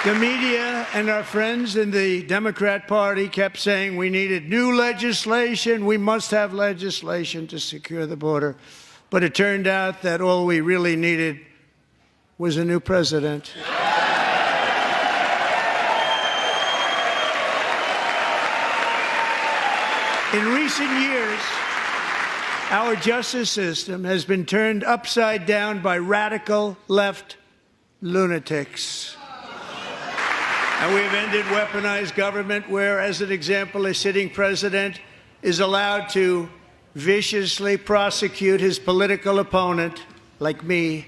The media and our friends in the Democrat Party kept saying we needed new legislation. We must have legislation to secure the border. But it turned out that all we really needed was a new president. In recent years, our justice system has been turned upside down by radical left lunatics. And we've ended weaponized government where, as an example, a sitting president is allowed to viciously prosecute his political opponent, like me.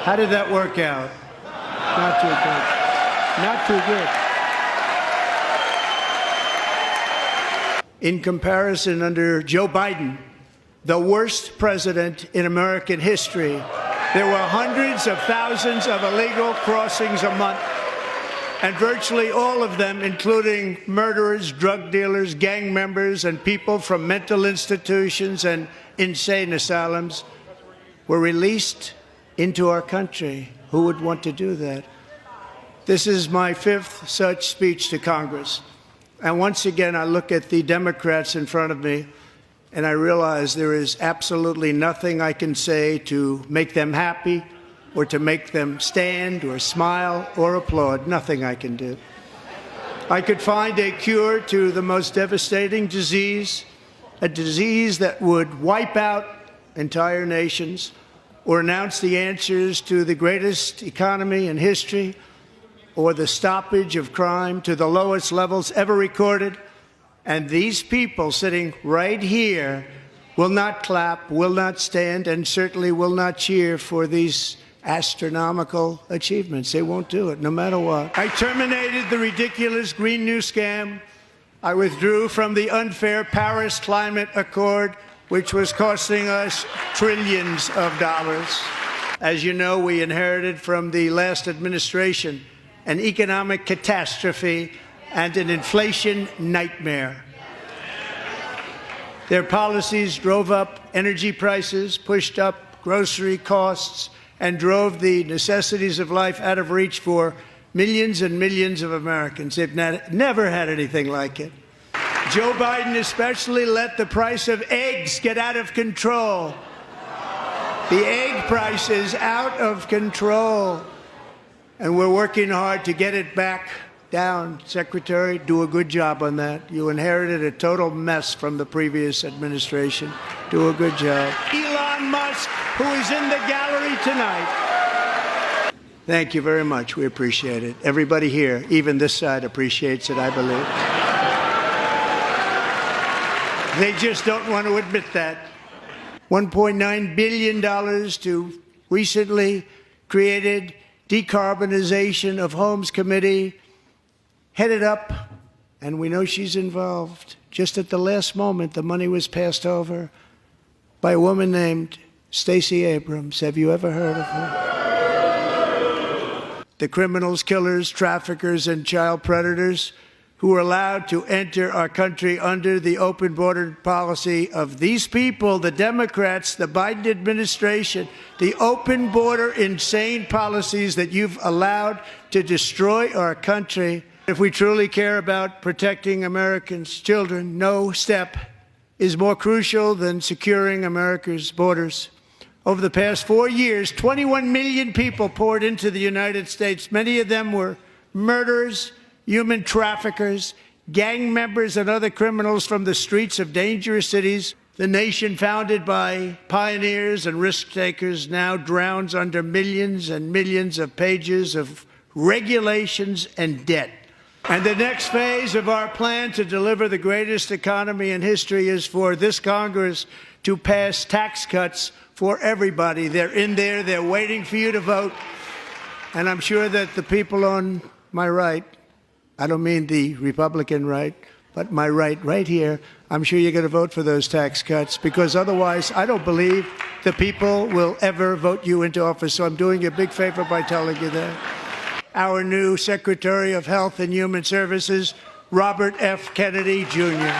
How did that work out? Not too good. Not too good. In comparison, under Joe Biden, the worst president in American history, there were hundreds of thousands of illegal crossings a month. And virtually all of them, including murderers, drug dealers, gang members, and people from mental institutions and insane asylums, were released into our country. Who would want to do that? This is my fifth such speech to Congress. And once again, I look at the Democrats in front of me, and I realize there is absolutely nothing I can say to make them happy, or to make them stand or smile or applaud. Nothing I can do. I could find a cure to the most devastating disease, a disease that would wipe out entire nations, or announce the answers to the greatest economy in history, or the stoppage of crime to the lowest levels ever recorded. And these people sitting right here will not clap, will not stand, and certainly will not cheer for these astronomical achievements. They won't do it, no matter what. I terminated the ridiculous Green New Scam. I withdrew from the unfair Paris Climate Accord, which was costing us trillions of dollars. As you know, we inherited from the last administration an economic catastrophe and an inflation nightmare. Their policies drove up energy prices, pushed up grocery costs, and drove the necessities of life out of reach for millions and millions of Americans. They've never had anything like it. Joe Biden especially let the price of eggs get out of control. The egg price is out of control, and we're working hard to get it back down. Secretary, do a good job on that. You inherited a total mess from the previous administration. Do a good job. Elon Musk, who is in the gallery tonight. Thank you very much. We appreciate it. Everybody here, even this side, appreciates it, I believe. They just don't want to admit that. $1.9 billion to recently created Decarbonization of Homes Committee, headed up, and we know she's involved. Just at the last moment, the money was passed over by a woman named Stacey Abrams. Have you ever heard of her? The criminals, killers, traffickers, and child predators who were allowed to enter our country under the open border policy of these people, the Democrats, the Biden administration, the open border insane policies that you've allowed to destroy our country. If we truly care about protecting Americans' children, no step is more crucial than securing America's borders. Over the past 4 years, 21 million people poured into the United States. Many of them were murderers, human traffickers, gang members, and other criminals from the streets of dangerous cities. The nation founded by pioneers and risk takers now drowns under millions and millions of pages of regulations and debt. And the next phase of our plan to deliver the greatest economy in history is for this Congress to pass tax cuts for everybody. They're in there. They're waiting for you to vote. And I'm sure that the people on my right, I don't mean the Republican right, but my right here, I'm sure you're going to vote for those tax cuts, because otherwise I don't believe the people will ever vote you into office. So I'm doing you a big favor by telling you that. Our new Secretary of Health and Human Services, Robert F. Kennedy, Jr.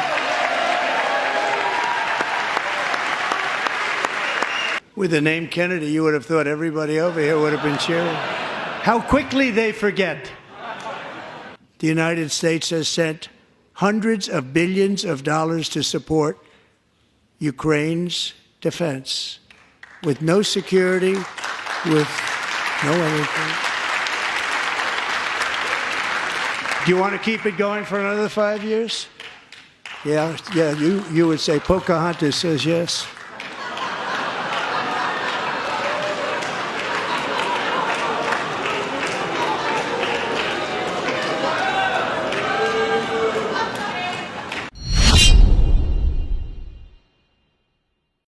With the name Kennedy, you would have thought everybody over here would have been cheering. How quickly they forget. The United States has sent hundreds of billions of dollars to support Ukraine's defense, with no security, with no anything. Do you want to keep it going for another 5 years? Yeah, you would say Pocahontas says yes.